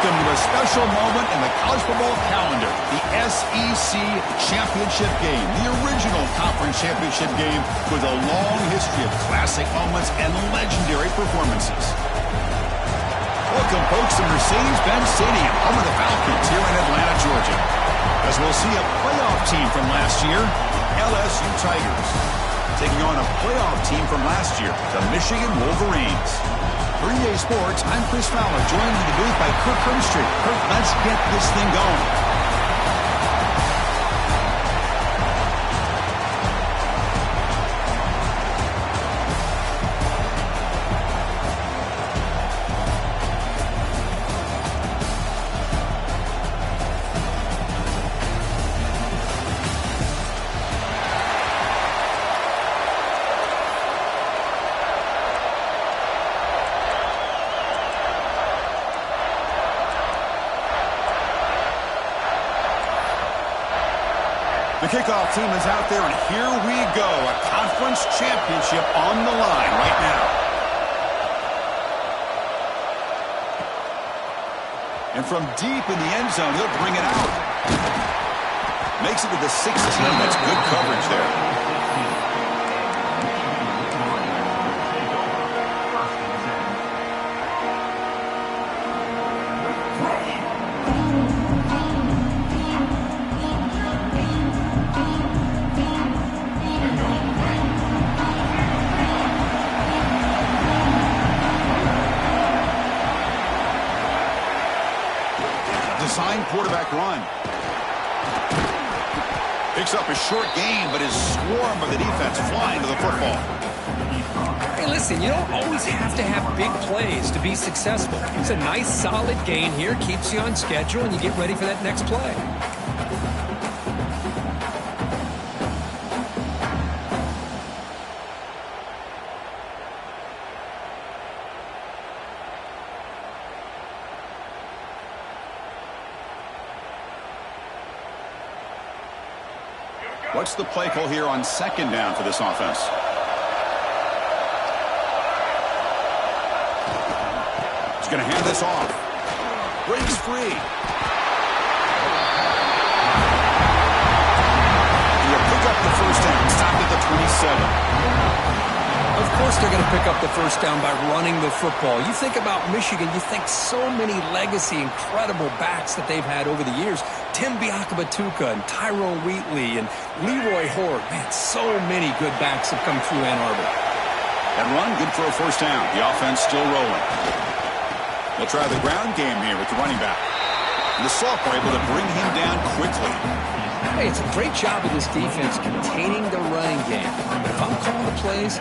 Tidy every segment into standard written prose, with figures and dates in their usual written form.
Welcome to a special moment in the college football calendar, the SEC Championship Game, the original conference championship game with a long history of classic moments and legendary performances. Welcome, folks, to Mercedes-Benz Stadium, home of the Falcons here in Atlanta, Georgia, as we'll see a playoff team from last year, LSU Tigers, taking on a playoff team from last year, the Michigan Wolverines. For EA Sports, I'm Chris Fowler, joined in the booth by Kirk Herbstreit. Kirk, let's get this thing going. The kickoff team is out there, and here we go. A conference championship on the line right now. And from deep in the end zone, he'll bring it out. Makes it to the 16. That's good coverage there. Design quarterback run. Picks up a short gain, but is swarmed by the defense flying to the football. Hey, listen, you don't always have to have big plays to be successful. It's a nice, solid gain here, keeps you on schedule, and you get ready for that next play. What's the play call here on second down for this offense? He's going to hand this off. Breaks free. He'll pick up the first down. Stopped at the 27. Of course they're going to pick up the first down by running the football. You think about Michigan, you think so many legacy, incredible backs that they've had over the years. Tim Biakabatuka and Tyrone Wheatley and Leroy Horde. Man, so many good backs have come through Ann Arbor. That run, good for a first down. The offense still rolling. They'll try the ground game here with the running back. And the sophomore able to bring him down quickly. Hey, it's a great job of this defense containing the running game. But if I'm calling the plays,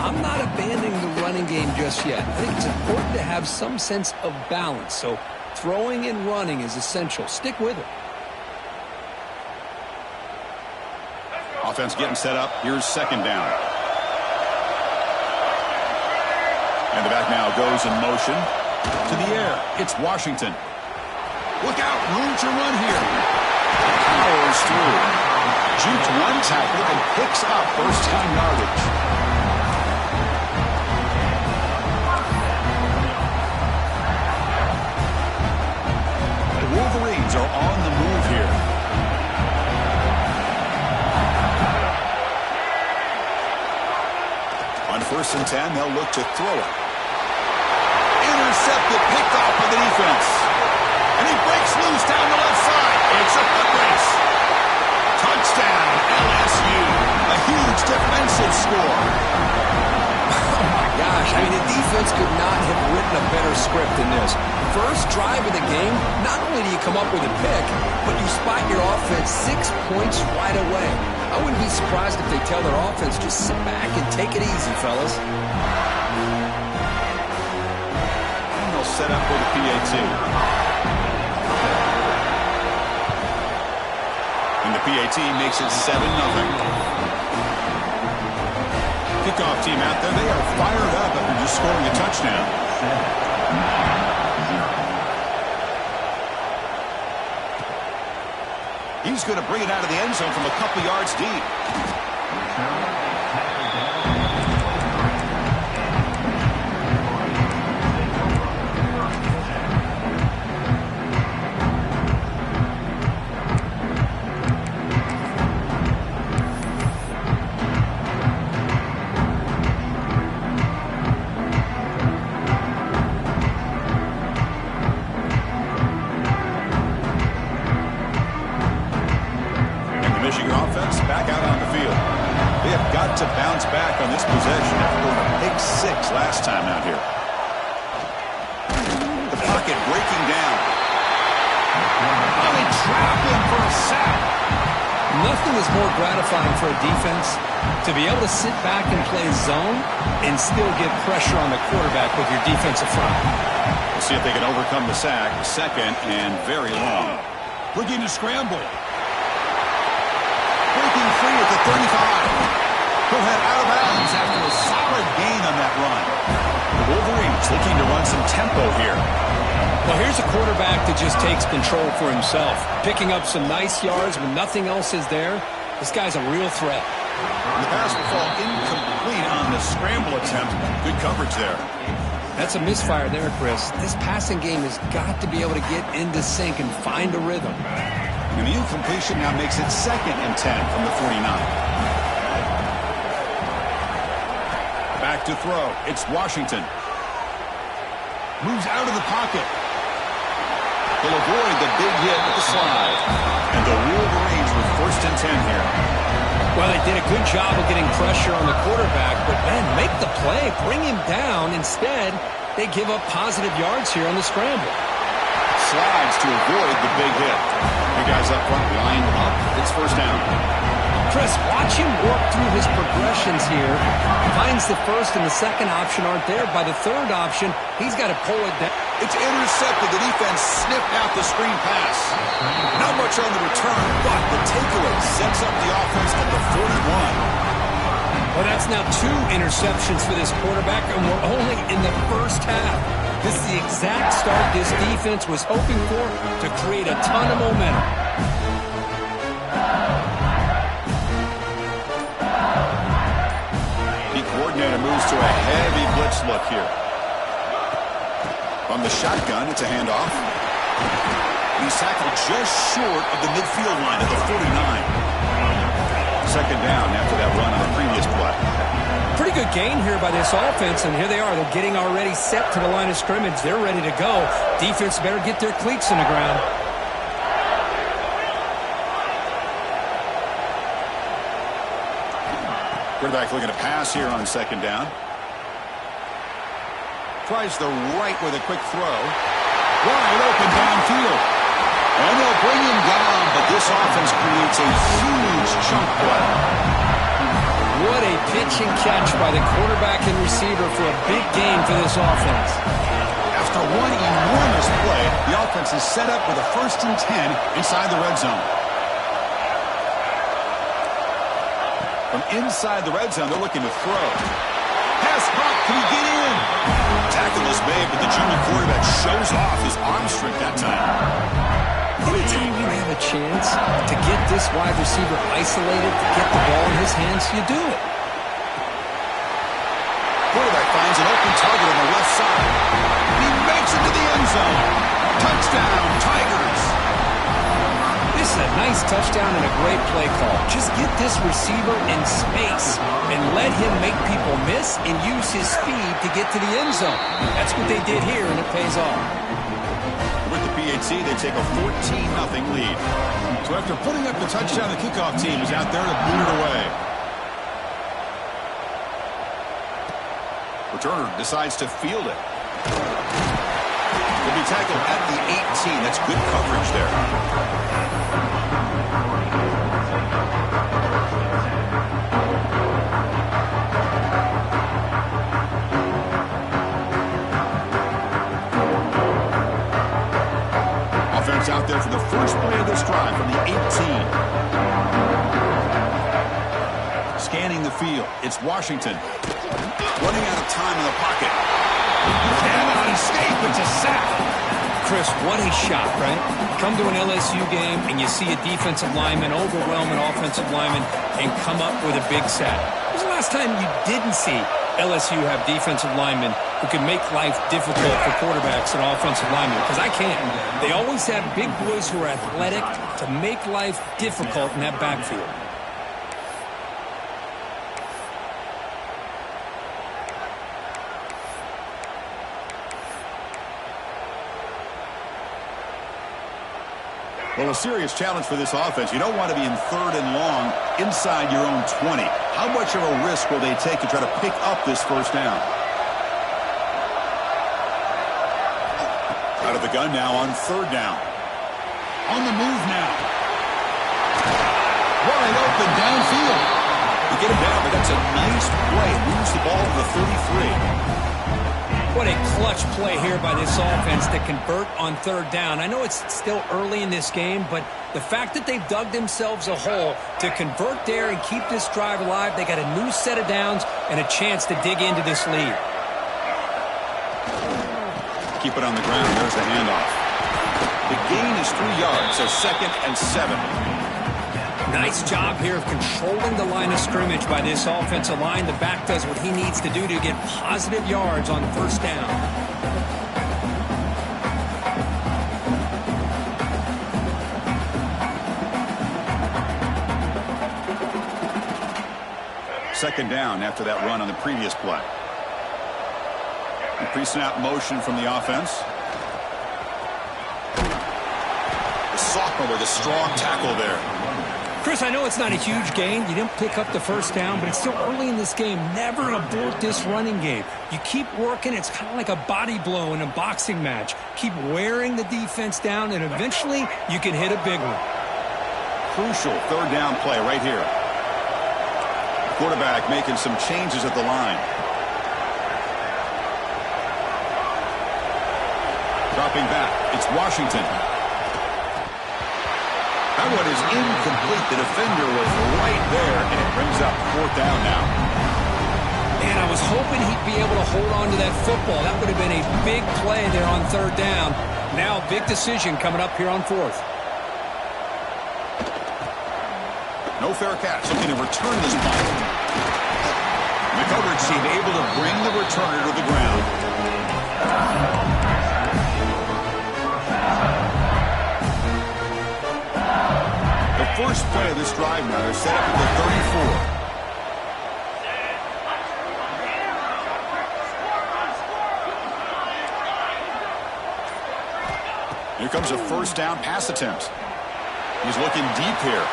I'm not abandoning the running game just yet. I think it's important to have some sense of balance. So throwing and running is essential. Stick with it. Offense getting set up. Here's second down. And the back now goes in motion to the air. It's Washington. Look out. Room to run here. Powers through. Jukes one tackle and picks up first down yardage. The Wolverines are on the move here. On 1st and 10, they'll look to throw it. Intercepted, picked off by the defense. And he breaks loose down the left side. It's a foot race. Touchdown, LSU. A huge defensive score. Oh, my gosh. I mean, the defense could not have written a better script than this. First drive of the game, not only do you come up with a pick, but you spot your offense 6 points right away. I wouldn't be surprised if they tell their offense, just sit back and take it easy, fellas. And they'll set up for the PAT. And the PAT makes it 7-0. Kickoff team out there. They are fired up after just scoring a touchdown. He's going to bring it out of the end zone from a couple yards deep. offense back out on the field. They have got to bounce back on this possession after going a pick 6 last time out here. The pocket breaking down. Oh, they trap him for a sack. Nothing is more gratifying for a defense to be able to sit back and play zone and still get pressure on the quarterback with your defensive front. We'll see if they can overcome the sack. Second and very long. Looking to scramble. Breaking free at the 35. He'll head out of bounds after a solid gain on that run. The Wolverines looking to run some tempo here. Well, here's a quarterback that just takes control for himself. Picking up some nice yards when nothing else is there. This guy's a real threat. The pass will fall incomplete on the scramble attempt. Good coverage there. That's a misfire there, Chris. This passing game has got to be able to get into sync and find a rhythm. And the incompletion now makes it 2nd and 10 from the 49. Back to throw. It's Washington. Moves out of the pocket. He'll avoid the big hit with the slide. And the Wolverines with 1st and 10 here. Well, they did a good job of getting pressure on the quarterback, but, man, make the play. Bring him down. Instead, they give up positive yards here on the scramble. Slides to avoid the big hit. The guys up front lined up. It's 1st down. Chris, watch him work through his progressions here. Finds the 1st and the 2nd option aren't there. By the 3rd option, he's got to pull it down. It's intercepted. The defense sniffed out the screen pass. Not much on the return, but the takeaway sets up the offense at the 41. Well, that's now 2 interceptions for this quarterback, and we're only in the 1st half. This is the exact start this defense was hoping for to create a ton of momentum. The coordinator moves to a heavy blitz look here. From the shotgun, it's a handoff. He's tackled just short of the midfield line at the 49. 2nd down after that run on the previous play. Pretty good gain here by this offense, and here they are. They're getting already set to the line of scrimmage. They're ready to go. Defense better get their cleats in the ground. Quarterback looking to pass here on 2nd down. Tries the right with a quick throw. Wide open downfield. And they'll bring him down, but this offense creates a huge chunk play. What a pitch and catch by the quarterback and receiver for a big gain for this offense. After one enormous play, the offense is set up with a 1st and 10 inside the red zone. From inside the red zone, they're looking to throw. Pass caught. Can he get in? Tackle is made, but the junior quarterback shows off his arm strength that time. Anytime you have a chance to get this wide receiver isolated, to get the ball in his hands, you do it. Quarterback finds an open target on the left side. He makes it to the end zone. Touchdown, Tigers. This is a nice touchdown and a great play call. Just get this receiver in space and let him make people miss and use his speed to get to the end zone. That's what they did here, and it pays off. With the PAT, they take a 14-0 lead. So after putting up the touchdown, the kickoff team is out there to boot it away. Returner decides to field it. Will be tackled at the 18. That's good coverage there. Offense out there for the first play of this drive from the 18. Scanning the field. It's Washington. Running out of time in the pocket. And on escape, it's a sack. Chris, what a shot, right? Come to an LSU game and you see a defensive lineman overwhelm an offensive lineman and come up with a big sack. When was the last time you didn't see LSU have defensive linemen who can make life difficult for quarterbacks and offensive linemen? Because I can't. They always have big boys who are athletic to make life difficult in that backfield. Well, a serious challenge for this offense. You don't want to be in 3rd and long inside your own 20. How much of a risk will they take to try to pick up this first down? Out of the gun now on 3rd down. On the move now. Wide open downfield. You get him down, but that's a nice play. Moves the ball to the 33. What a clutch play here by this offense to convert on 3rd down. I know it's still early in this game, but the fact that they've dug themselves a hole to convert there and keep this drive alive, they got a new set of downs and a chance to dig into this lead. Keep it on the ground. There's the handoff. The gain is 3 yards, so 2nd and 7. Nice job here of controlling the line of scrimmage by this offensive line. The back does what he needs to do to get positive yards on 1st down. Second down after that run on the previous play. Pre-snap motion from the offense. The sophomore with a strong tackle there. Chris, I know it's not a huge gain. You didn't pick up the 1st down, but it's still early in this game. Never abort this running game. You keep working. It's kind of like a body blow in a boxing match. Keep wearing the defense down, and eventually you can hit a big one. Crucial 3rd down play right here. Quarterback making some changes at the line. Dropping back. It's Washington. That one is incomplete. The defender was right there, and it brings up 4th down now. And I was hoping he'd be able to hold on to that football. That would have been a big play there on 3rd down. Now, big decision coming up here on 4th. No fair catch. Looking to return this ball. The coverage team able to bring the returner to the ground. First play of this drive now. They're set up at the 34. Here comes a 1st down pass attempt. He's looking deep here.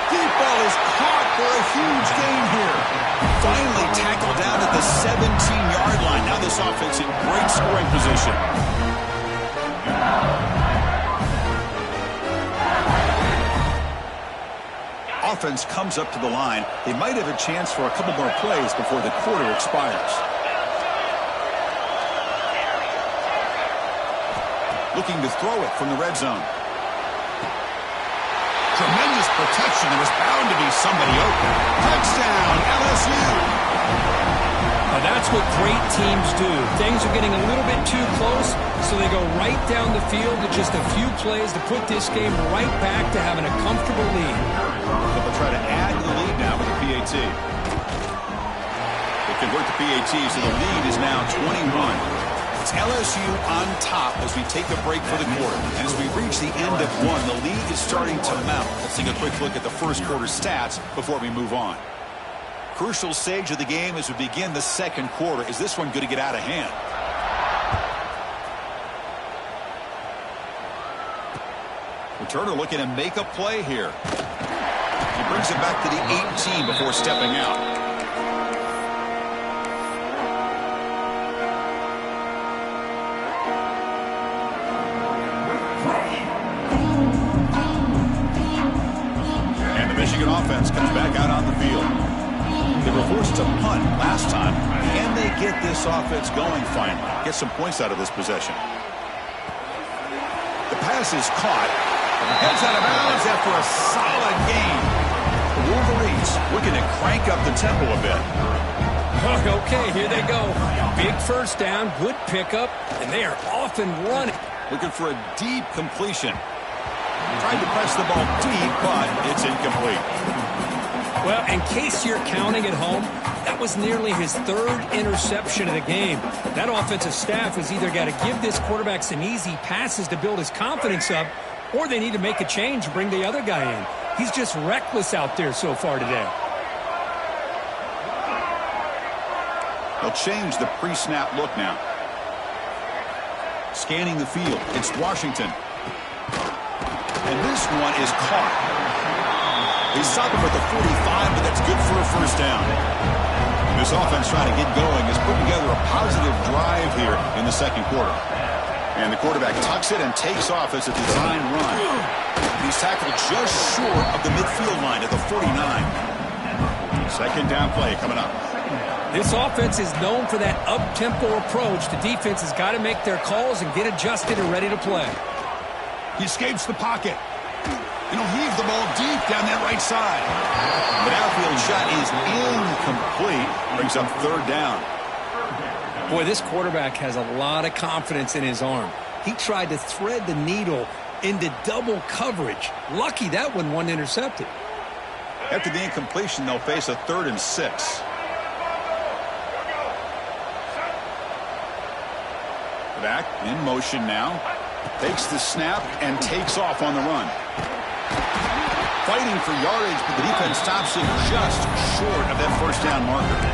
Deep ball is caught for a huge gain here. Finally tackled down at the 17-yard line. Now this offense in great scoring position. Offense comes up to the line. They might have a chance for a couple more plays before the quarter expires. Looking to throw it from the red zone. Tremendous protection. There was bound to be somebody open. Touchdown, LSU. Now that's what great teams do. Things are getting a little bit too close, so they go right down the field with just a few plays to put this game right back to having a comfortable lead. They'll try to add to the lead now with the PAT. They convert the PAT, so the lead is now 21. It's LSU on top as we take a break for the quarter. And as we reach the end of one, the lead is starting to mount. Let's take a quick look at the first quarter stats before we move on. Crucial stage of the game as we begin the second quarter. Is this one going to get out of hand? Returner looking to make a play here. He brings it back to the 18 before stepping out. And the Michigan offense comes back out on the field. They were forced to punt last time. Can they get this offense going finally? Get some points out of this possession. The pass is caught. Heads out of bounds after a solid gain. The Wolverines looking to crank up the tempo a bit. Okay, here they go. Big first down, good pickup, and they are off and running. Looking for a deep completion. Tried to press the ball deep, but it's incomplete. Well, in case you're counting at home, that was nearly his 3rd interception of the game. That offensive staff has either got to give this quarterback some easy passes to build his confidence up, or they need to make a change and bring the other guy in. He's just reckless out there so far today. They'll change the pre-snap look now. Scanning the field. It's Washington. and this one is caught. They stop him at the 45, but that's good for a first down. This offense trying to get going is putting together a positive drive here in the second quarter. And the quarterback tucks it and takes off as a design run. He's tackled just short of the midfield line at the 49. Second down play coming up. This offense is known for that up-tempo approach. The defense has got to make their calls and get adjusted and ready to play. He escapes the pocket. And he'll heave the ball deep down that right side. The outfield shot is incomplete. Brings up third down. Boy, this quarterback has a lot of confidence in his arm. He tried to thread the needle into double coverage. Lucky that one wasn't intercepted. After the incompletion, they'll face a 3rd and 6. Back in motion now. Takes the snap and takes off on the run. Fighting for yardage, but the defense stops him just short of that first down marker.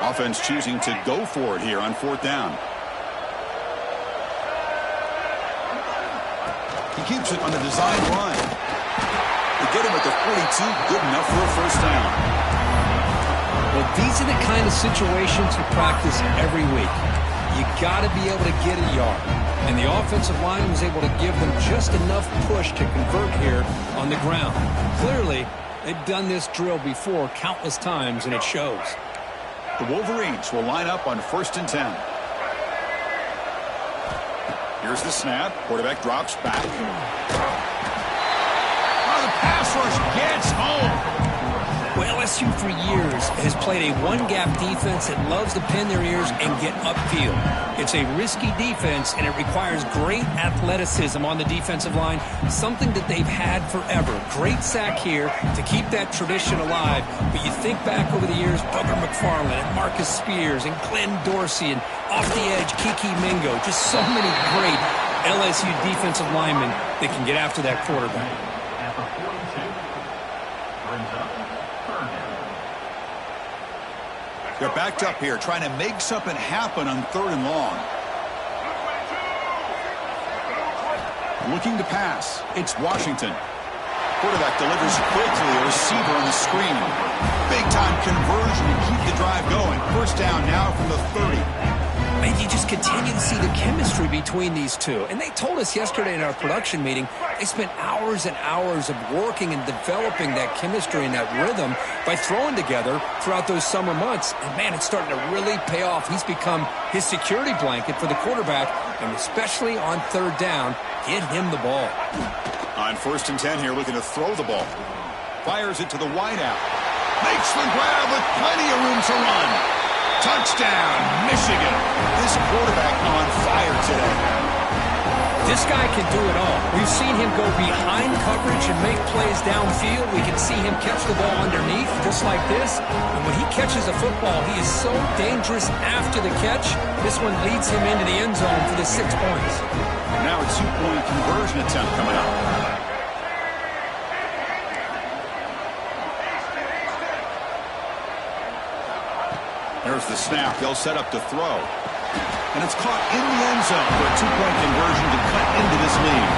Offense choosing to go for it here on 4th down. He keeps it on the design run. They get him at the 42, good enough for a first down. Well, these are the kind of situations you practice every week. You got to be able to get a yard. And the offensive line was able to give them just enough push to convert here on the ground. Clearly, they've done this drill before countless times, and it shows. The Wolverines will line up on 1st and 10. Here's the snap. Quarterback drops back. Oh, the pass rush gets home. Well, LSU for years has played a one-gap defense that loves to pin their ears and get upfield. It's a risky defense, and it requires great athleticism on the defensive line, something that they've had forever. Great sack here to keep that tradition alive. But you think back over the years, Booger McFarland and Marcus Spears and Glenn Dorsey and off the edge, Kiki Mingo. Just so many great LSU defensive linemen that can get after that quarterback. They're backed up here, trying to make something happen on 3rd and long. Looking to pass. It's Washington. Quarterback delivers quickly, a receiver on the screen. Big-time conversion to keep the drive going. First down now from the 30. And you just continue to see the chemistry between these two. And they told us yesterday in our production meeting, they spent hours and hours of working and developing that chemistry and that rhythm by throwing together throughout those summer months. And, man, it's starting to really pay off. He's become his security blanket for the quarterback, and especially on 3rd down, get him the ball. On 1st and 10 here, looking to throw the ball. Fires it to the wideout. Makes the grab with plenty of room to run. Touchdown, Michigan. This quarterback on fire today. This guy can do it all. We've seen him go behind coverage and make plays downfield. We can see him catch the ball underneath, just like this. And when he catches a football, he is so dangerous after the catch. This one leads him into the end zone for the 6 points. Now a 2-point conversion attempt coming up. There's the snap. They'll set up to throw. And it's caught in the end zone for a 2-point conversion to cut into this lead.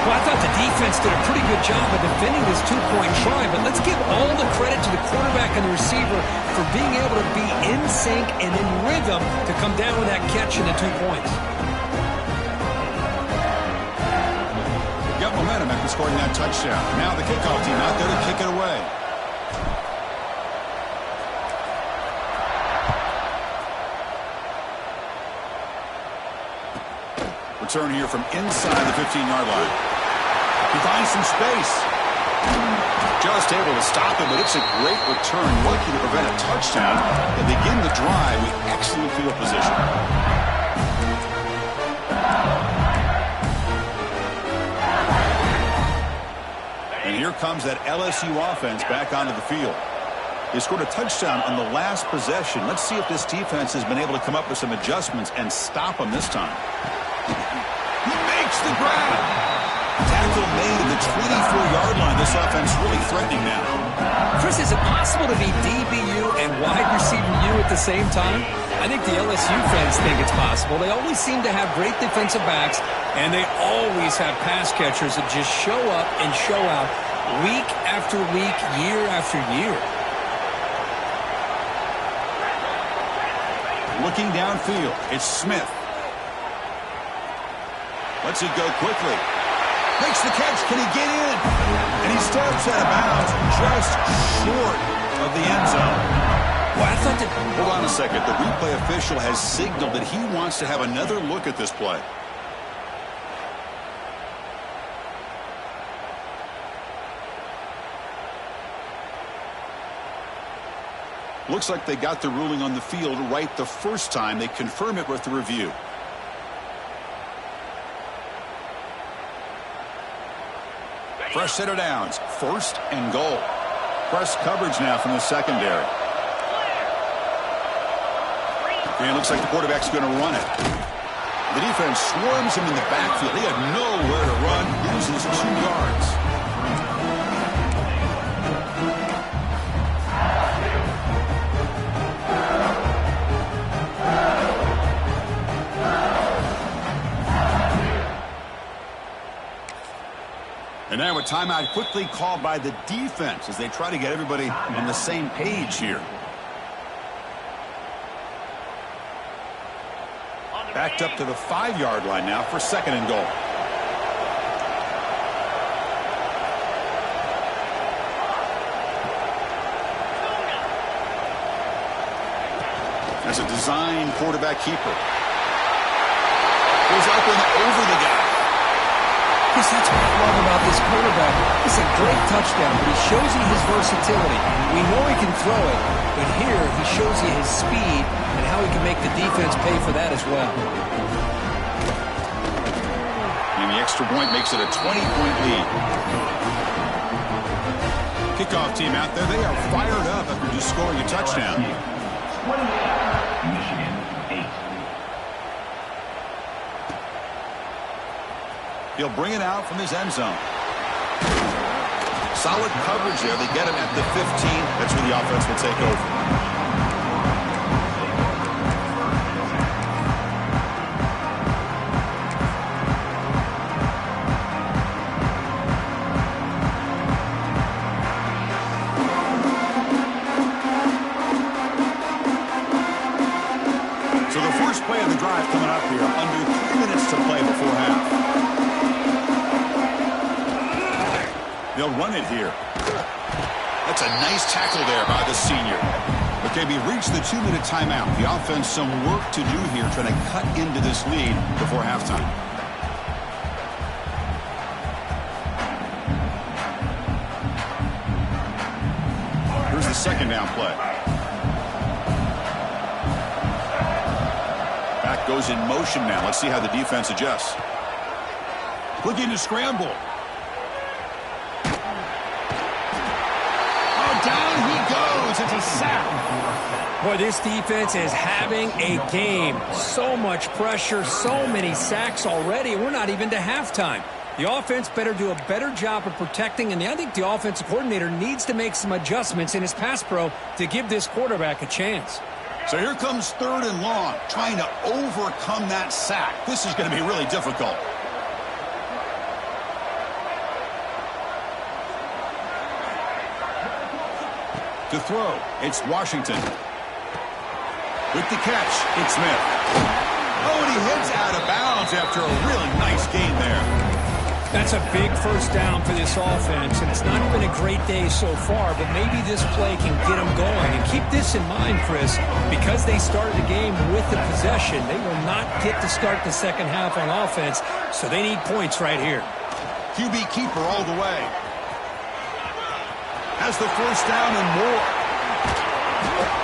Well, I thought the defense did a pretty good job of defending this 2-point try, but let's give all the credit to the quarterback and the receiver for being able to be in sync and in rhythm to come down with that catch and the 2 points. Got momentum after scoring that touchdown. Now the kickoff team out there to kick it away. Return here from inside the 15-yard line. He finds some space. Just able to stop him, but it's a great return. Lucky to prevent a touchdown and begin the drive with excellent field position. And here comes that LSU offense back onto the field. They scored a touchdown on the last possession. Let's see if this defense has been able to come up with some adjustments and stop them this time. He makes the grab. Tackle made at the 24-yard line. This offense really threatening now. Chris, is it possible to be DBU and wide receiver U at the same time? I think the LSU fans think it's possible. They always seem to have great defensive backs, and they always have pass catchers that just show up and show out week after week, year after year. Looking downfield, it's Smith. Lets it go quickly. Makes the catch. Can he get in? And he steps out of bounds just short of the end zone. Well, I thought that... Hold on a second. The replay official has signaled that he wants to have another look at this play. Looks like they got the ruling on the field right the first time. They confirm it with the review. Fresh set of downs. 1st and goal. Press coverage now from the secondary. And it looks like the quarterback's going to run it. The defense swarms him in the backfield. He had nowhere to run. Loses 2 yards. And now a timeout quickly called by the defense as they try to get everybody on the same page here. Backed up to the 5-yard line now for 2nd and goal. That's a design quarterback keeper. Goes up and over the guy. Chris, that's what I love about this quarterback. It's a great touchdown, but he shows you his versatility. We know he can throw it, but here he shows you his speed and how he can make the defense pay for that as well. And the extra point makes it a 20-point lead. Kickoff team out there, they are fired up after just scoring a touchdown. Michigan 8. He'll bring it out from his end zone. Solid coverage there. They get him at the 15. That's where the offense will take over. So the first play of the drive coming up here. Under 3 minutes to play before half. They'll run it here. That's a nice tackle there by the senior. Okay, we reached the 2-minute timeout. The offense some work to do here trying to cut into this lead before halftime. Here's the 2nd down play. Back goes in motion now. Let's see how the defense adjusts. Looking to scramble. Down he goes. It's a sack. Boy, this defense is having a game. So much pressure, so many sacks already. We're not even to halftime. The offense better do a better job of protecting, and I think the offensive coordinator needs to make some adjustments in his pass pro to give this quarterback a chance. So here comes 3rd and long, trying to overcome that sack. This is going to be really difficult. To throw, it's Washington. With the catch, it's Smith. Oh, and he hits out of bounds after a really nice gain there. That's a big first down for this offense, and it's not been a great day so far, but maybe this play can get them going. And keep this in mind, Chris, because they started the game with the possession, they will not get to start the second half on offense, so they need points right here. QB keeper all the way. Has the first down and more.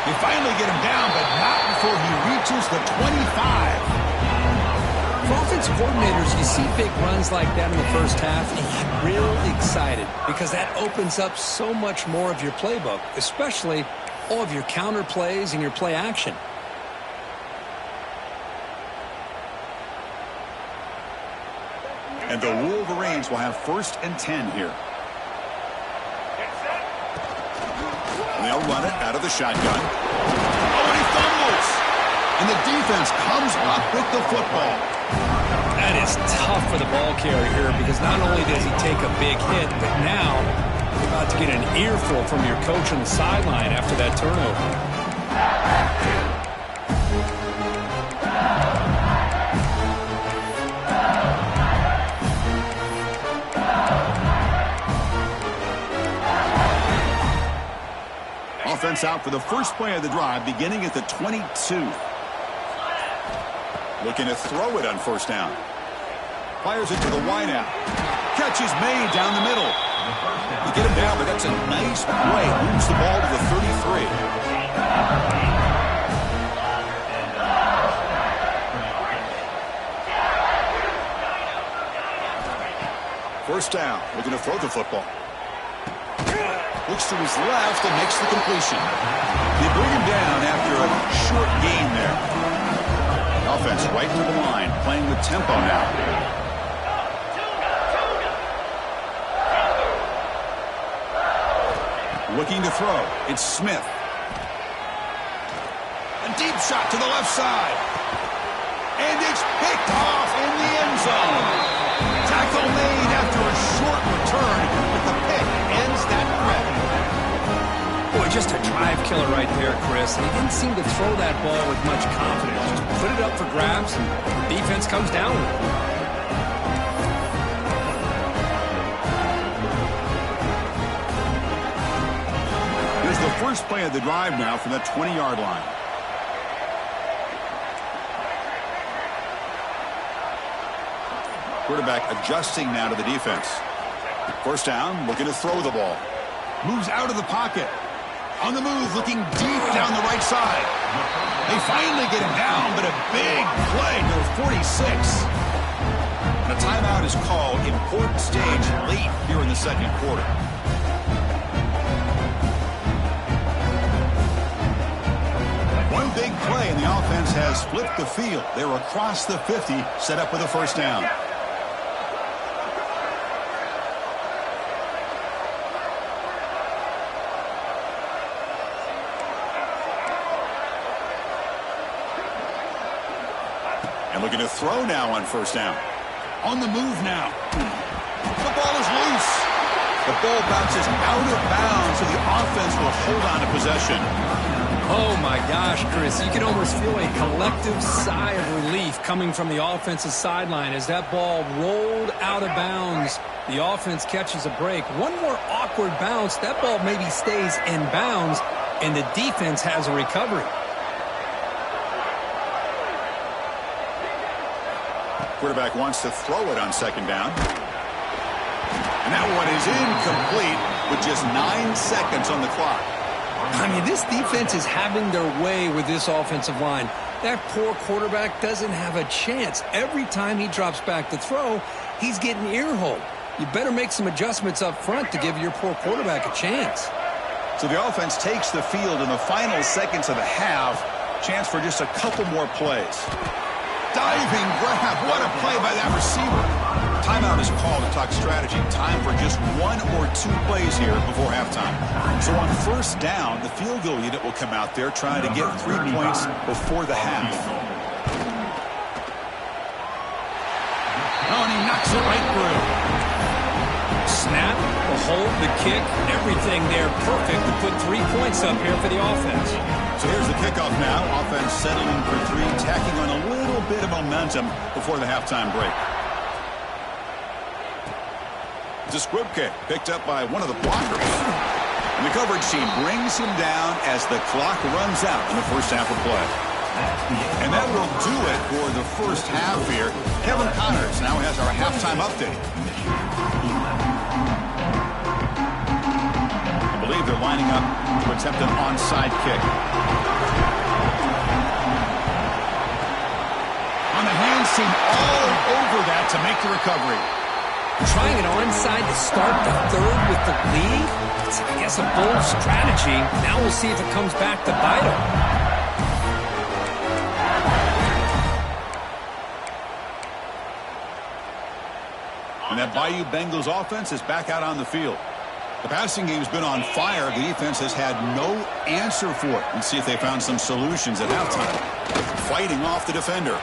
They finally get him down, but not before he reaches the 25. For offensive coordinators, you see big runs like that in the first half, and you get real excited because that opens up so much more of your playbook, especially all of your counter plays and your play action. And the Wolverines will have 1st and 10 here. And they'll run it out of the shotgun. Oh, and he fumbles. And the defense comes up with the football. That is tough for the ball carrier here because not only does he take a big hit, but now you're about to get an earful from your coach on the sideline after that turnover. Offense out for the first play of the drive, beginning at the 22. Looking to throw it on 1st down. Fires it to the wideout. Catch is made down the middle. You get him down, but that's a nice play. Moves the ball to the 33. First down. Looking to throw the football. Looks to his left and makes the completion. They bring him down after a short gain there. The offense right to the line, playing with tempo now. Looking to throw. It's Smith. A deep shot to the left side. And it's picked off in the end zone. Tackle made after a short return, but the pick ends that threat. Boy, just a drive killer right there, Chris. And he didn't seem to throw that ball with much confidence. Just put it up for grabs, and the defense comes down with it. Here's the first play of the drive now from the 20-yard line. Quarterback adjusting now to the defense. First down, looking to throw the ball. Moves out of the pocket. On the move, looking deep down the right side. They finally get him down, but a big play to the 46. And a timeout is called. Important stage late here in the 2nd quarter. One big play, and the offense has flipped the field. They're across the 50, set up with a first down. Looking to throw now on first down. On the move now. The ball is loose. The ball bounces out of bounds, so the offense will hold on to possession. Oh, my gosh, Chris. You can almost feel a collective sigh of relief coming from the offensive sideline as that ball rolled out of bounds. The offense catches a break. One more awkward bounce. That ball maybe stays in bounds, and the defense has a recovery. Quarterback wants to throw it on 2nd down. And that one is incomplete with just 9 seconds on the clock. I mean, this defense is having their way with this offensive line. That poor quarterback doesn't have a chance. Every time he drops back to throw, he's getting earholed. You better make some adjustments up front to give your poor quarterback a chance. So the offense takes the field in the final seconds of the half. Chance for just a couple more plays. Diving grab. What a play by that receiver. Timeout is called to talk strategy. Time for just 1 or 2 plays here before halftime. So on first down, the field goal unit will come out there trying to get 3 points before the half. Oh, and he knocks it right through. Snap, the hold, the kick, everything there perfect to put 3 points up here for the offense. So here's the kickoff now. Offense settling for 3, tacking on a little bit of momentum before the halftime break. It's a squib kick picked up by one of the blockers. And the coverage team brings him down as the clock runs out in the first half of play. And that will do it for the first half here. Kevin Connors now has our halftime update. I believe they're lining up to attempt an onside kick. On the hands team all over that to make the recovery. Trying an onside to start the 3rd with the lead? It's, I guess, a bold strategy. Now we'll see if it comes back to bite him. that Bayou Bengals offense is back out on the field. The passing game's been on fire. The defense has had no answer for it. Let's see if they found some solutions at halftime. Fighting off the defender.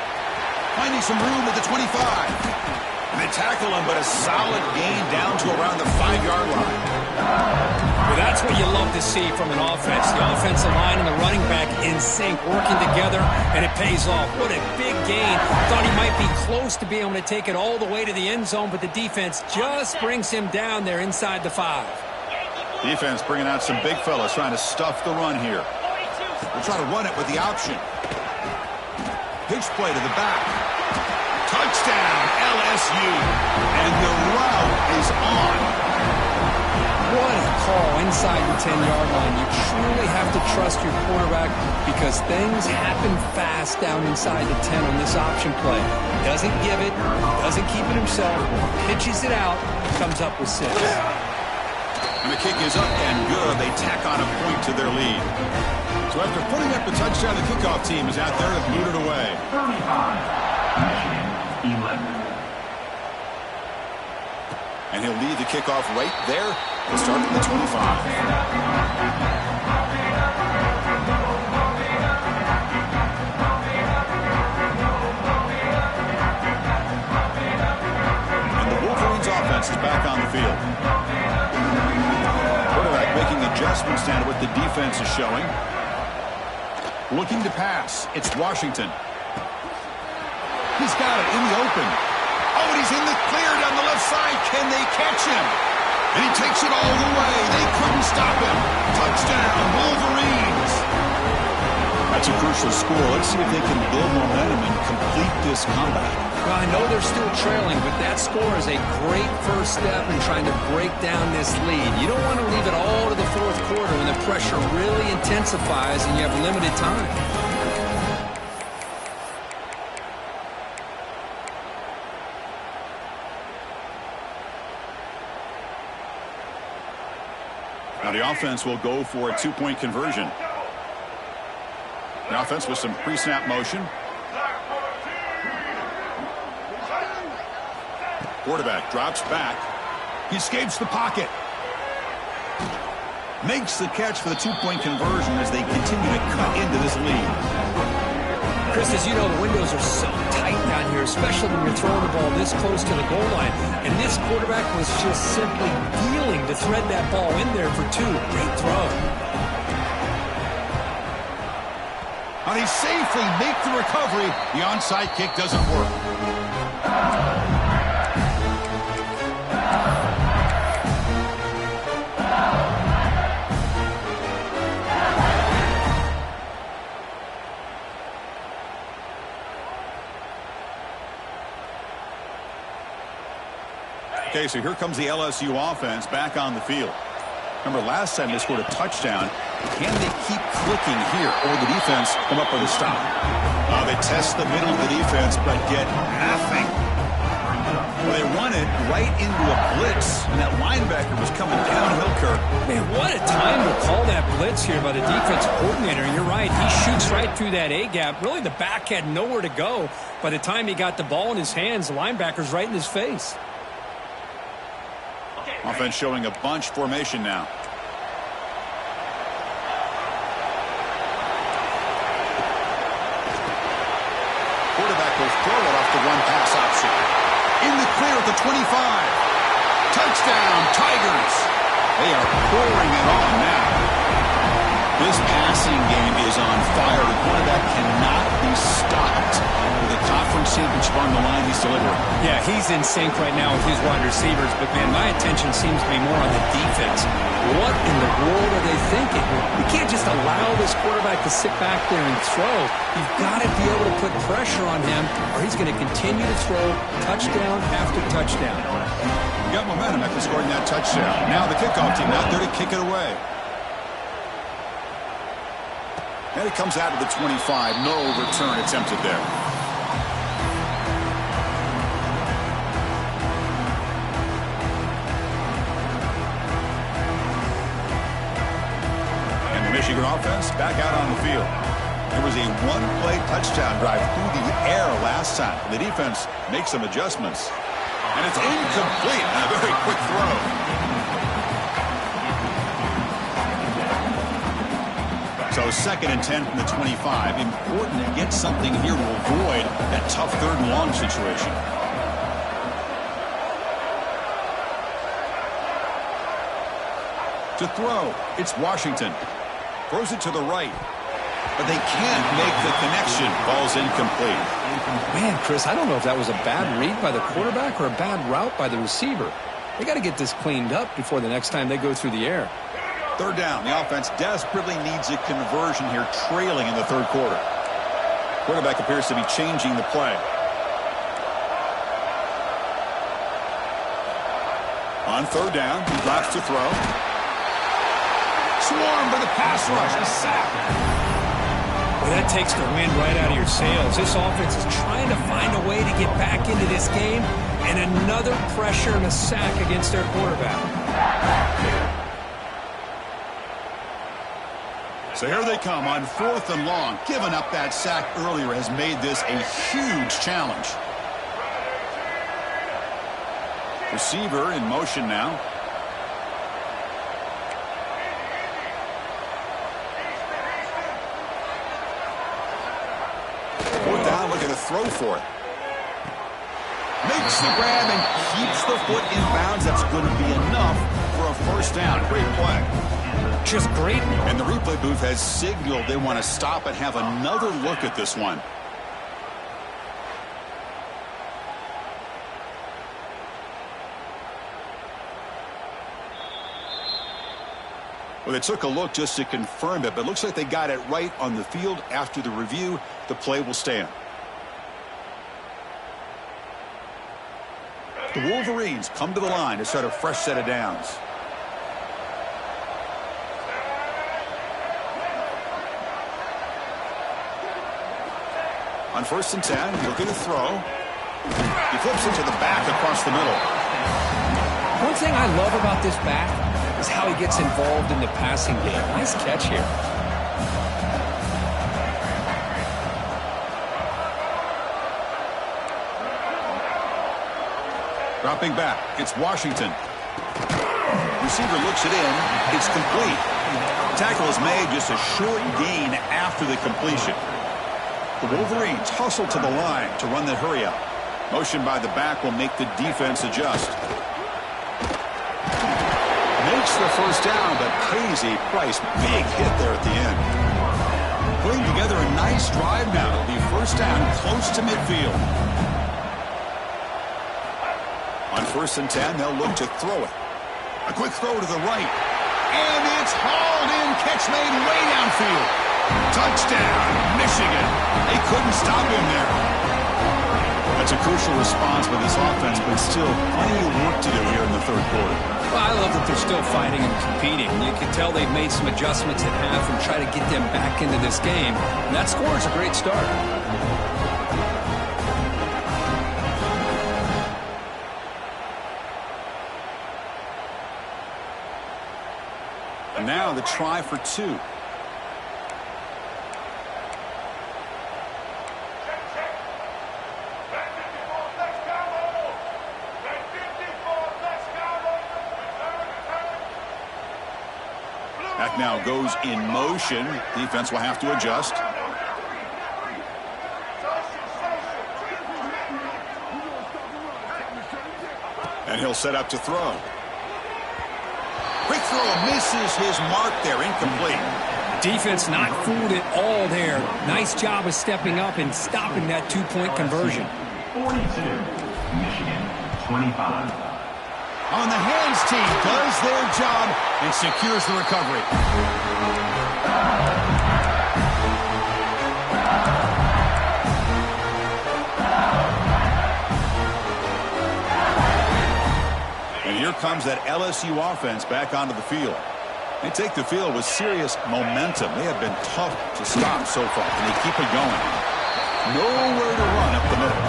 Finding some room at the 25. And they tackle him, but a solid gain down to around the 5-yard line. Well, that's what you love to see from an offense. The offensive line and the running back in sync, working together, and it pays off. What a big gain. Thought he might be close to being able to take it all the way to the end zone, but the defense just brings him down there inside the 5. Defense bringing out some big fellas trying to stuff the run here. They'll try to run it with the option. Pitch play to the back. Touchdown, LSU. And the route is on. What a call inside the 10-yard line. You truly have to trust your quarterback because things happen fast down inside the 10 on this option play. Doesn't give it, doesn't keep it himself, pitches it out, comes up with 6. And the kick is up and good. They tack on a point to their lead. So after putting up the touchdown, the kickoff team is out there to boot it away. 11. And he'll lead the kickoff right there and start at the 25. And the Wolverines offense is back on the field. Quarterback making adjustments down to what the defense is showing. Looking to pass. It's Washington. He's got it in the open. Oh, and he's in the clear down the left side. Can they catch him? And he takes it all the way. They couldn't stop him. Touchdown, Wolverines. That's a crucial score. Let's see if they can build momentum and complete this comeback. Well, I know they're still trailing, but that score is a great first step in trying to break down this lead. You don't want to leave it all to the fourth quarter when the pressure really intensifies and you have limited time. Now the offense will go for a 2-point conversion. The offense with some pre-snap motion. Quarterback drops back. He escapes the pocket. Makes the catch for the 2-point conversion as they continue to cut into this lead. Chris, as you know, the windows are so tight down here, especially when you're throwing the ball this close to the goal line. And this quarterback was just simply dealing to thread that ball in there for 2. Great throw. And he safely makes the recovery. The onside kick doesn't work. Okay, so here comes the LSU offense back on the field. Remember, last time they scored a touchdown. Can they keep clicking here, or the defense come up with a stop? They test the middle of the defense, but get nothing. Well, they run it right into a blitz, and that linebacker was coming downhill, Kirk. Man, what a time to call that blitz here by the defensive coordinator. And you're right, he shoots right through that A-gap. Really, the back had nowhere to go. By the time he got the ball in his hands, the linebacker's right in his face. Offense showing a bunch formation now. Quarterback will throw it off the one-pass option. In the clear at the 25. Touchdown, Tigers. They are pouring it on now. This passing game is on fire. The quarterback cannot be stopped. With a conference championship on the line, he's delivering. Yeah, he's in sync right now with his wide receivers, but, man, my attention seems to be more on the defense. What in the world are they thinking? You can't just allow this quarterback to sit back there and throw. You've got to be able to put pressure on him, or he's going to continue to throw touchdown after touchdown. You got momentum after scoring that touchdown. Now the kickoff team out there to kick it away. And it comes out of the 25. No return attempted there. And the Michigan offense back out on the field. There was a one-play touchdown drive through the air last time. The defense makes some adjustments. And it's incomplete. A very quick throw. So 2nd and 10 from the 25. Important to get something here to avoid that tough 3rd and long situation. To throw, it's Washington. Throws it to the right. But they can't make the connection. Ball's incomplete. Man, Chris, I don't know if that was a bad read by the quarterback or a bad route by the receiver. They got to get this cleaned up before the next time they go through the air. 3rd down. The offense desperately needs a conversion here, trailing in the 3rd quarter. Quarterback appears to be changing the play. On 3rd down, he drops to throw. Swarmed by the pass rush. A sack. Well, that takes the wind right out of your sails. This offense is trying to find a way to get back into this game, and another pressure and a sack against their quarterback. So here they come on 4th and long. Giving up that sack earlier has made this a huge challenge. Receiver in motion now. 4th down, looking to throw for it. Makes the grab and keeps the foot in bounds. That's going to be enough for a 1st down. Great play. Just great. And the replay booth has signaled they want to stop and have another look at this one. Well, they took a look just to confirm it, but it looks like they got it right on the field. After the review, the play will stand. The Wolverines come to the line to start a fresh set of downs. On 1st and 10, looking to throw. He flips it to the back across the middle. One thing I love about this back is how he gets involved in the passing game. Nice catch here. Dropping back, it's Washington. Receiver looks it in. It's complete. Tackle is made, just a short gain after the completion. The Wolverines hustle to the line to run the hurry up. Motion by the back will make the defense adjust. Makes the 1st down, but pays a price. Big hit there at the end. Putting together a nice drive now. It'll be 1st down, close to midfield. On 1st and 10, they'll look to throw it. A quick throw to the right. And it's hauled in. Catch made way downfield. Touchdown, Michigan. They couldn't stop him there. That's a crucial response by this offense, but still plenty of work to do here in the 3rd quarter. Well, I love that they're still fighting and competing. You can tell they've made some adjustments at half and try to get them back into this game. And that score is a great start. And now the try for 2. Back now goes in motion. Defense will have to adjust. And he'll set up to throw. Quick throw, misses his mark there, incomplete. Defense not fooled at all there. Nice job of stepping up and stopping that 2-point conversion. 42, Michigan, 25. On the hands team, does their job and secures the recovery. And here comes that LSU offense back onto the field. They take the field with serious momentum. They have been tough to stop so far, and they keep it going. Nowhere to run up the middle.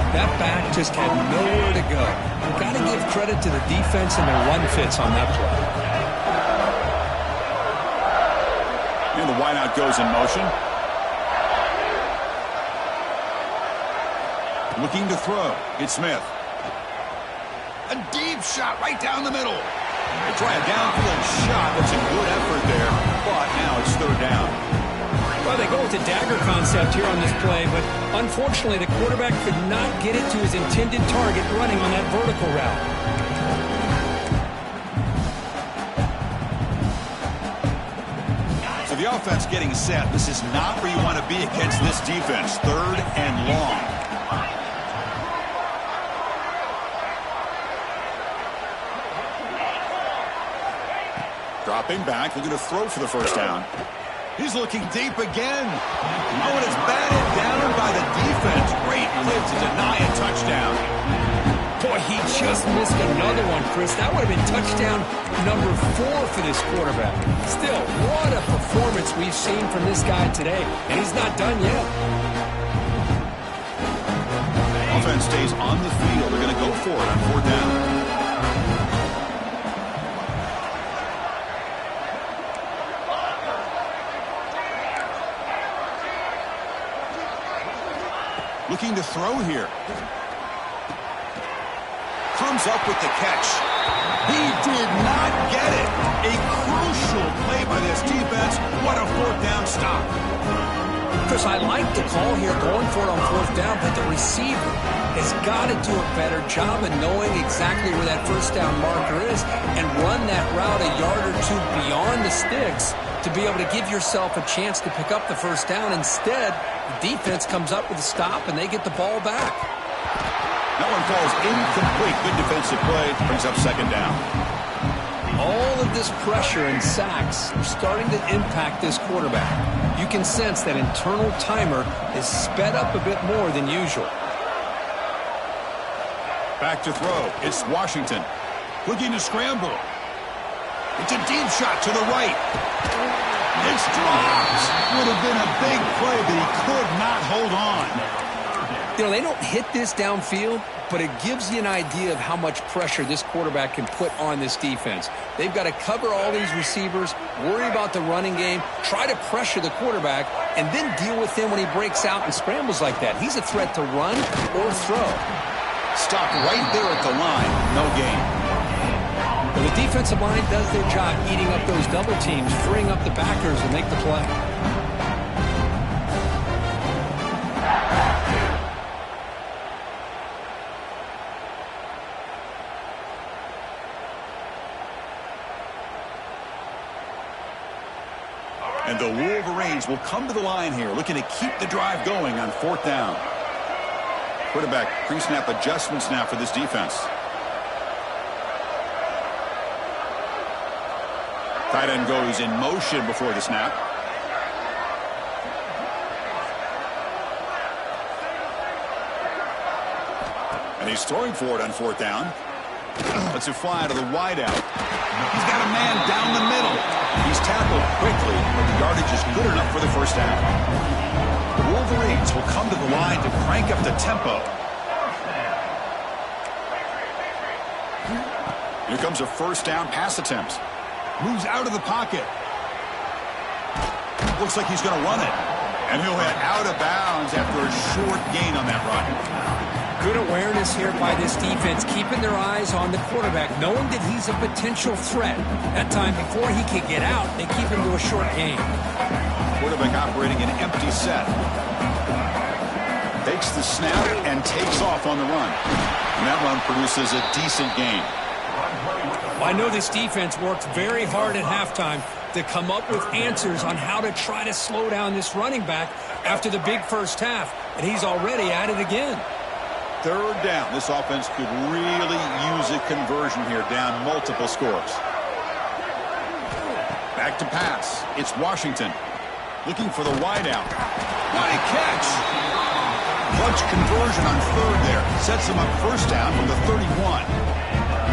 That back just had nowhere to go. You've got to give credit to the defense and their run fits on that play. And the wideout goes in motion. Looking to throw. It's Smith. A deep shot right down the middle. They try a downfield shot. That's a good effort there, but now it's third down. Well, they go with the dagger concept here on this play, but unfortunately the quarterback could not get it to his intended target running on that vertical route. So the offense getting set. This is not where you want to be against this defense. Third and long. Dropping back, looking to throw for the first down. He's looking deep again. Oh, and it's batted down by the defense. Great play to deny a touchdown. Boy, he just missed another one, Chris. That would have been touchdown number 4 for this quarterback. Still, what a performance we've seen from this guy today, and he's not done yet. Offense stays on the field. They're going to go for it on fourth down. Looking to throw here. Comes up with the catch. He did not get it. A crucial play by this defense. What a fourth down stop. Chris, I like the call here going for it on fourth down, but the receiver has got to do a better job of knowing exactly where that first down marker is and run that route a yard or two beyond the sticks to be able to give yourself a chance to pick up the first down. Instead, the defense comes up with a stop, and they get the ball back. That one falls incomplete. Good defensive play. Brings up second down. All of this pressure and sacks are starting to impact this quarterback. You can sense that internal timer is sped up a bit more than usual. Back to throw. It's Washington. Looking to scramble. It's a deep shot to the right. It's dropped. Would have been a big play, but he could not hold on. You know, they don't hit this downfield, but it gives you an idea of how much pressure this quarterback can put on this defense. They've got to cover all these receivers, worry about the running game, try to pressure the quarterback, and then deal with him when he breaks out and scrambles like that. He's a threat to run or throw. Stopped right there at the line. No gain. Well, the defensive line does their job eating up those double teams, freeing up the backers to make the play. And the Wolverines will come to the line here, looking to keep the drive going on fourth down. Quarterback pre-snap adjustments now for this defense. Tight end goes in motion before the snap. And he's throwing for it on fourth down. Let's it fly to the wideout. He's got a man down the middle. He's tackled quickly, but the yardage is good enough for the first down. The Wolverines will come to the line to crank up the tempo. Here comes a first down pass attempt. Moves out of the pocket. Looks like he's going to run it. And he'll head out of bounds after a short gain on that run. Good awareness here by this defense, keeping their eyes on the quarterback, knowing that he's a potential threat. That time, before he can get out, they keep him to a short gain. Quarterback operating an empty set. Takes the snap and takes off on the run. And that run produces a decent gain. Well, I know this defense worked very hard at halftime to come up with answers on how to try to slow down this running back after the big first half, and he's already at it again. Third down. This offense could really use a conversion here, down multiple scores. Back to pass. It's Washington. Looking for the wideout. What a catch! Clutch conversion on third there. Sets him up first down from the 31.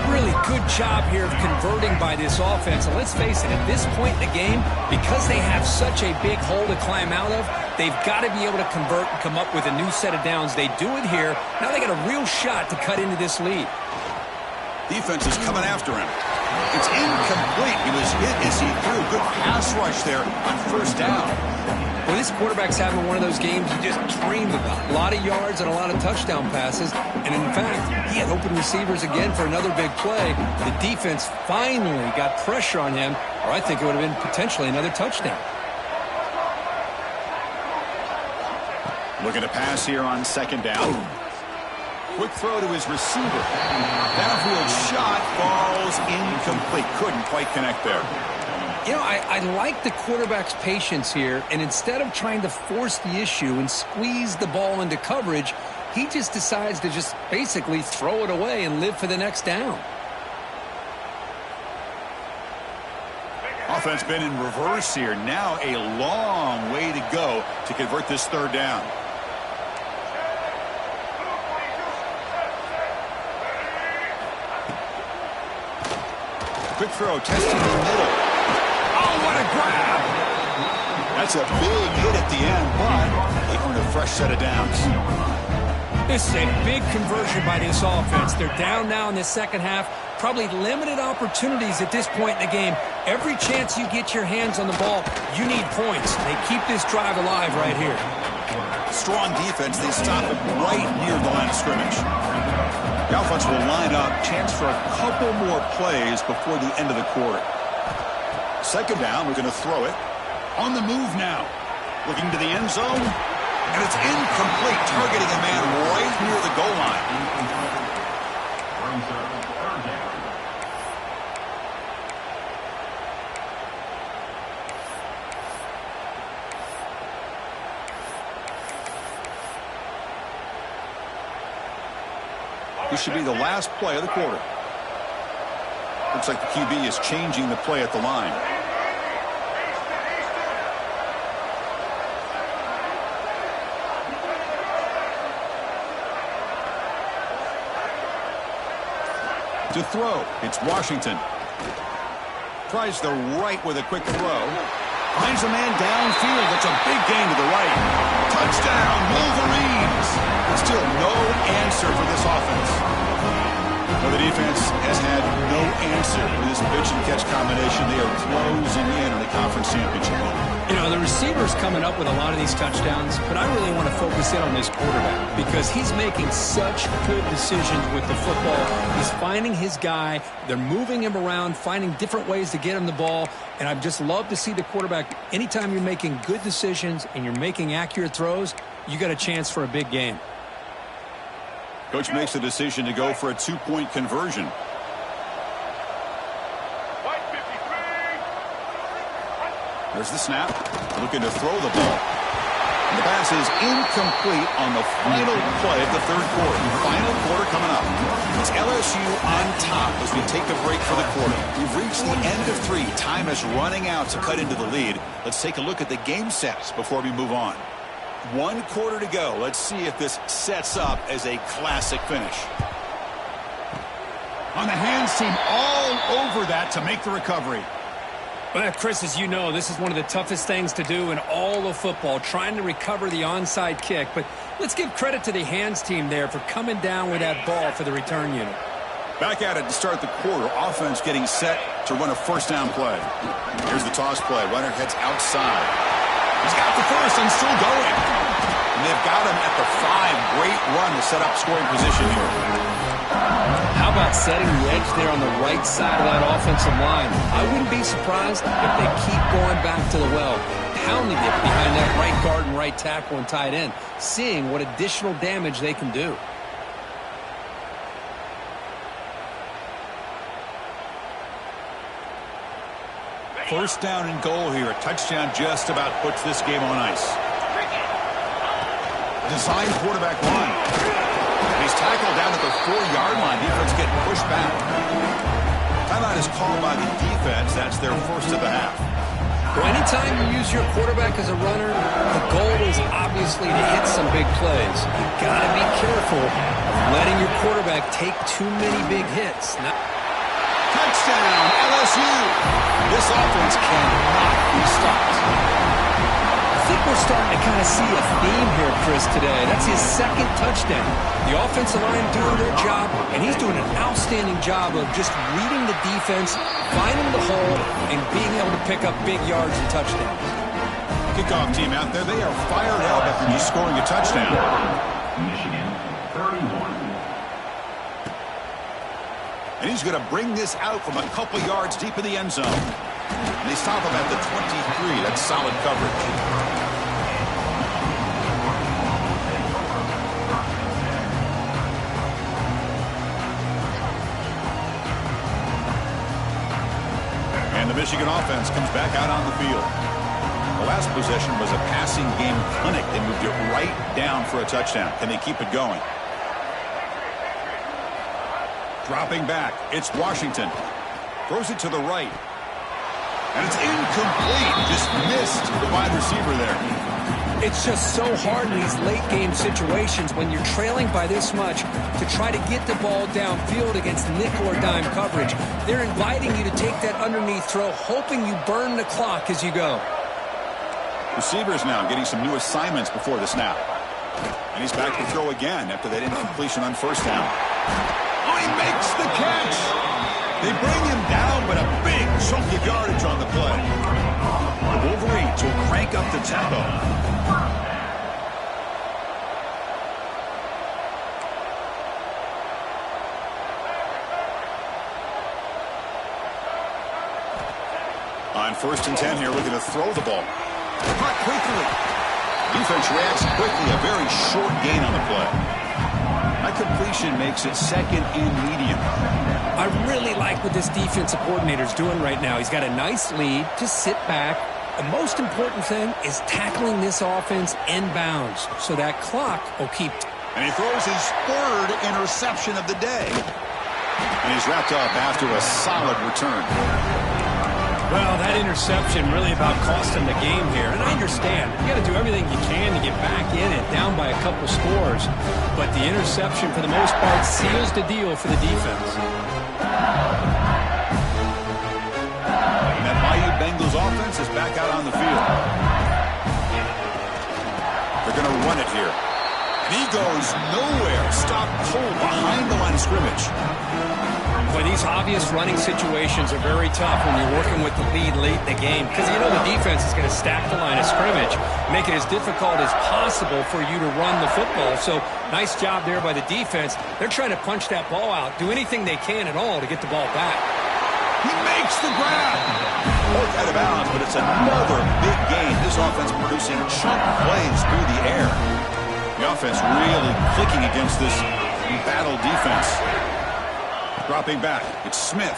Really good job here of converting by this offense. And let's face it, at this point in the game, because they have such a big hole to climb out of, they've got to be able to convert and come up with a new set of downs. They do it here. Now they got a real shot to cut into this lead. Defense is coming after him. It's incomplete. He was hit as he threw a good pass rush there on first down. Well, Well, this quarterback's having one of those games you just dream about. A lot of yards and a lot of touchdown passes. And in fact, he had open receivers again for another big play. The defense finally got pressure on him, or I think it would have been potentially another touchdown. Looking to pass here on second down. Quick throw to his receiver. Downfield shot falls incomplete. Couldn't quite connect there. You know, I like the quarterback's patience here, and instead of trying to force the issue and squeeze the ball into coverage, he just decides to just basically throw it away and live for the next down. Offense been in reverse here. Now a long way to go to convert this third down. Quick throw, testing the middle. Oh, what a grab! That's a big hit at the end, but they earn a fresh set of downs. This is a big conversion by this offense. They're down now in the second half. Probably limited opportunities at this point in the game. Every chance you get your hands on the ball, you need points. They keep this drive alive right here. Strong defense. They stop it right near the line of scrimmage. The offense will line up. Chance for a couple more plays before the end of the quarter. Second down, we're going to throw it. On the move now. Looking to the end zone. And it's incomplete, targeting a man right near the goal line. This should be the last play of the quarter. Looks like the QB is changing the play at the line. To throw, it's Washington. Tries the right with a quick throw. Finds a man downfield. That's a big gain to the right. Touchdown, Wolverines! Still no answer for this offense. Well, the defense has had no answer for this pitch and catch combination. They are closing in on the conference championship. You know, the receiver's coming up with a lot of these touchdowns, but I really want to focus in on this quarterback because he's making such good decisions with the football. He's finding his guy. They're moving him around, finding different ways to get him the ball, and I'd just love to see the quarterback. Anytime you're making good decisions and you're making accurate throws, you got a chance for a big game. Coach makes the decision to go for a two-point conversion. There's the snap. Looking to throw the ball. And the pass is incomplete on the final play of the third quarter. Final quarter coming up. It's LSU on top as we take a break for the quarter. We've reached the end of three. Time is running out to cut into the lead. Let's take a look at the game sets before we move on. 1 quarter to go. Let's see if this sets up as a classic finish. On the hands team all over that to make the recovery. Well, Chris, as you know, this is one of the toughest things to do in all of football, trying to recover the onside kick. But let's give credit to the hands team there for coming down with that ball for the return unit. Back at it to start the quarter. Offense getting set to run a first down play. Here's the toss play. Runner heads outside. He's got the first and still going. And they've got him at the 5. Great run to set up scoring position here. How about setting the edge there on the right side of that offensive line? I wouldn't be surprised if they keep going back to the well, pounding it behind that right guard and right tackle and tight end, seeing what additional damage they can do. First down and goal here. A touchdown just about puts this game on ice. Design quarterback run. He's tackled down at the 4-yard line. Defense getting pushed back. Timeout is called by the defense. That's their first of the half. Well, anytime you use your quarterback as a runner, the goal is obviously to hit some big plays. You've got to be careful of letting your quarterback take too many big hits. Touchdown, LSU. This offense cannot be stopped. I think we're starting to kind of see a theme here, Chris, today. That's his second touchdown. The offensive line doing their job, and he's doing an outstanding job of just reading the defense, finding the hole, and being able to pick up big yards and touchdowns. Kickoff team out there, they are fired up after just scoring a touchdown. Michigan, 31. And he's going to bring this out from a couple yards deep in the end zone. And they stop him at the 23. That's solid coverage. And the Michigan offense comes back out on the field. The last possession was a passing game clinic. They moved it right down for a touchdown. Can they keep it going? Dropping back, it's Washington. Throws it to the right. And it's incomplete. Just missed the wide receiver there. It's just so hard in these late game situations when you're trailing by this much to try to get the ball downfield against nickel or dime coverage. They're inviting you to take that underneath throw, hoping you burn the clock as you go. Receivers now getting some new assignments before the snap. And he's back to throw again after that incompletion on first down. Oh, he makes the catch. They bring him down, but a big chunk of yardage on the play. The Wolverines will crank up the tempo. On 1st and 10 here, looking to throw the ball. Caught quickly. Defense reacts quickly. A very short gain on the play. That completion makes it second and medium. I really like what this defensive coordinator's doing right now. He's got a nice lead. Just sit back. The most important thing is tackling this offense inbounds so that clock will keep. And he throws his 3rd interception of the day. And he's wrapped up after a solid return. Well, that interception really about cost him the game here. And I understand. You got to do everything you can to get back in it, down by a couple scores. But the interception, for the most part, seals the deal for the defense. And that Bayou Bengals offense is back out on the field. They're going to run it here. And he goes nowhere. Stopped cold behind the line of scrimmage. Boy, these obvious running situations are very tough when you're working with the lead late in the game because you know the defense is going to stack the line of scrimmage, make it as difficult as possible for you to run the football. So nice job there by the defense. They're trying to punch that ball out, do anything they can at all to get the ball back. He makes the grab. Both out of bounds, but it's another big gain. This offense producing chunk plays through the air. The offense really clicking against this battle defense. Dropping back, it's Smith.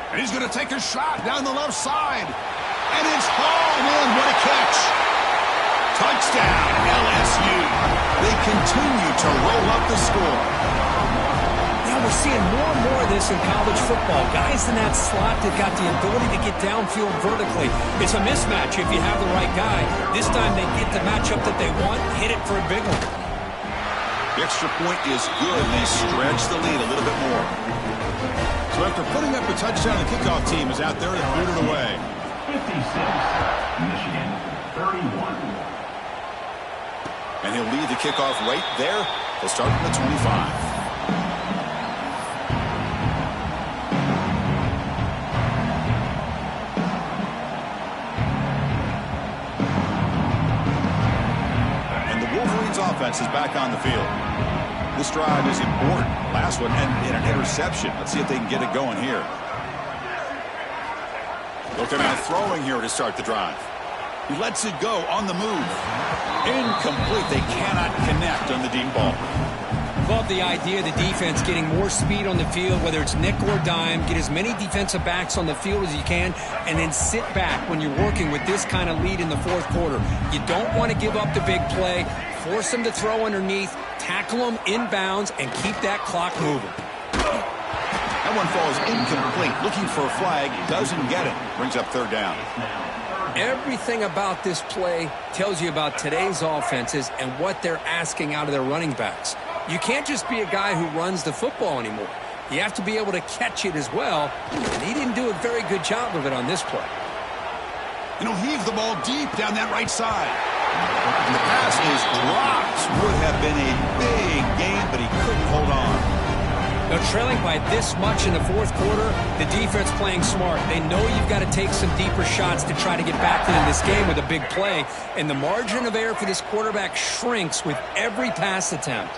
And he's going to take a shot down the left side. And it's hauled in. What a catch. Touchdown, LSU. They continue to roll up the score. Now we're seeing more and more of this in college football. Guys in that slot that got the ability to get downfield vertically. It's a mismatch if you have the right guy. This time they get the matchup that they want, hit it for a big one. The extra point is good, and they stretch the lead a little bit more. So after putting up a touchdown, the kickoff team is out there to boot it away. 56, Michigan, 31. And he'll lead the kickoff right there. He'll start from the 25. Offense is back on the field. This drive is important. Last one ended in an interception. Let's see if they can get it going here. Looking at throwing here to start the drive. He lets it go on the move. Incomplete. They cannot connect on the deep ball. Love the idea of the defense getting more speed on the field, whether it's nickel or dime, get as many defensive backs on the field as you can, and then sit back when you're working with this kind of lead in the 4th quarter. You don't want to give up the big play, force them to throw underneath, tackle them inbounds, and keep that clock moving. That one falls incomplete. Looking for a flag, doesn't get it. Brings up 3rd down. Everything about this play tells you about today's offenses and what they're asking out of their running backs. You can't just be a guy who runs the football anymore. You have to be able to catch it as well, and he didn't do a very good job of it on this play. And he'll heave the ball deep down that right side. And the pass is dropped. Would have been a big gain, but he couldn't hold on. They're trailing by this much in the fourth quarter. The defense playing smart. They know you've got to take some deeper shots to try to get back into this game with a big play. And the margin of error for this quarterback shrinks with every pass attempt.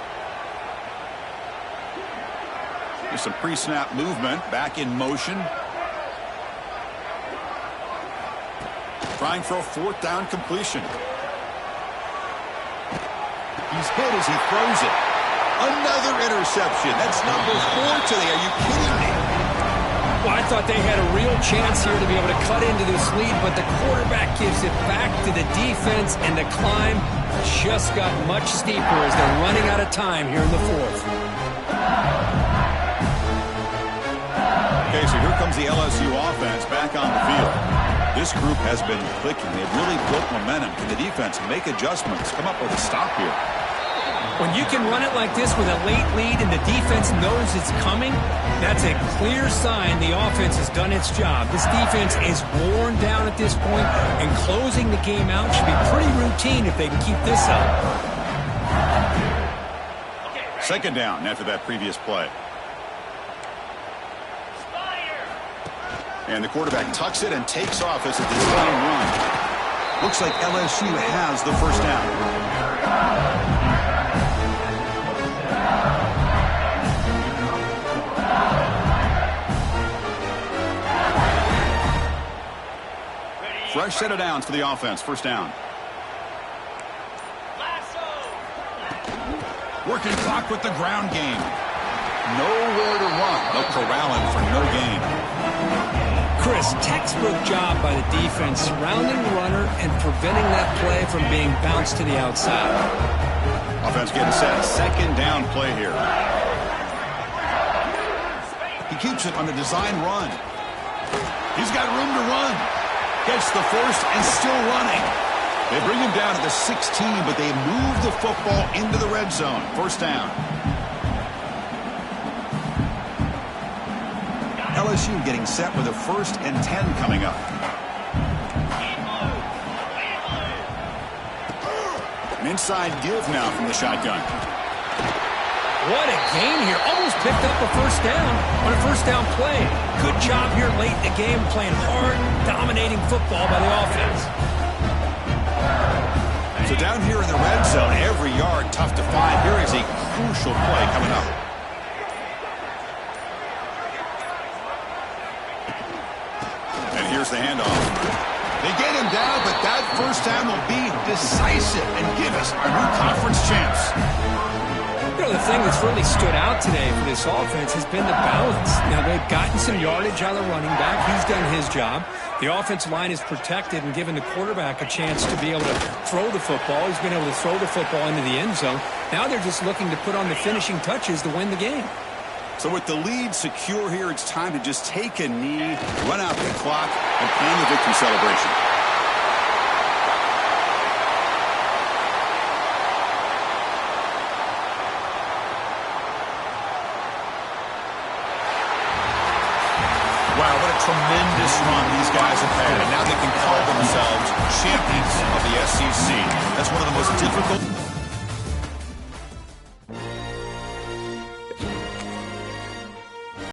There's some pre-snap movement. Back in motion. Trying for a fourth down completion. He's hit as he throws it. Another interception. That's number 4 today. Are you kidding me? Well, I thought they had a real chance here to be able to cut into this lead, but the quarterback gives it back to the defense, and the climb just got much steeper as they're running out of time here in the fourth. Okay, so here comes the LSU offense back on the field. This group has been clicking. They've really built momentum. Can the defense make adjustments? Come up with a stop here. When you can run it like this with a late lead and the defense knows it's coming, that's a clear sign the offense has done its job. This defense is worn down at this point, and closing the game out should be pretty routine if they can keep this up. Second down after that previous play. And the quarterback tucks it and takes off as a design run. Looks like LSU has the first down. Fresh set of downs for the offense. First down. Working clock with the ground game. Nowhere to run. They'll corral him for no gain. Chris, textbook job by the defense surrounding the runner and preventing that play from being bounced to the outside. Offense getting set. Second down play here. He keeps it on the design run. He's got room to run. Gets the first and still running. They bring him down to the 16, but they move the football into the red zone. First down. LSU getting set with a 1st and 10 coming up. An inside give now from the shotgun. What a gain here. Almost picked up a first down on a first down play. Good job here late in the game, playing hard, dominating football by the offense. So down here in the red zone, every yard tough to find. Here is a crucial play coming up. And here's the handoff. They get him down, but that first down will be decisive and give us our new conference champs. You know, the thing that's really stood out today for this offense has been the balance. Now, they've gotten some yardage out of the running back. He's done his job. The offensive line is protected and given the quarterback a chance to be able to throw the football. He's been able to throw the football into the end zone. Now they're just looking to put on the finishing touches to win the game. So with the lead secure here, it's time to just take a knee, run out the clock, and plan the victory celebration. Wow, what a tremendous run these guys have had. And now they can call themselves champions of the SEC. That's one of the most difficult...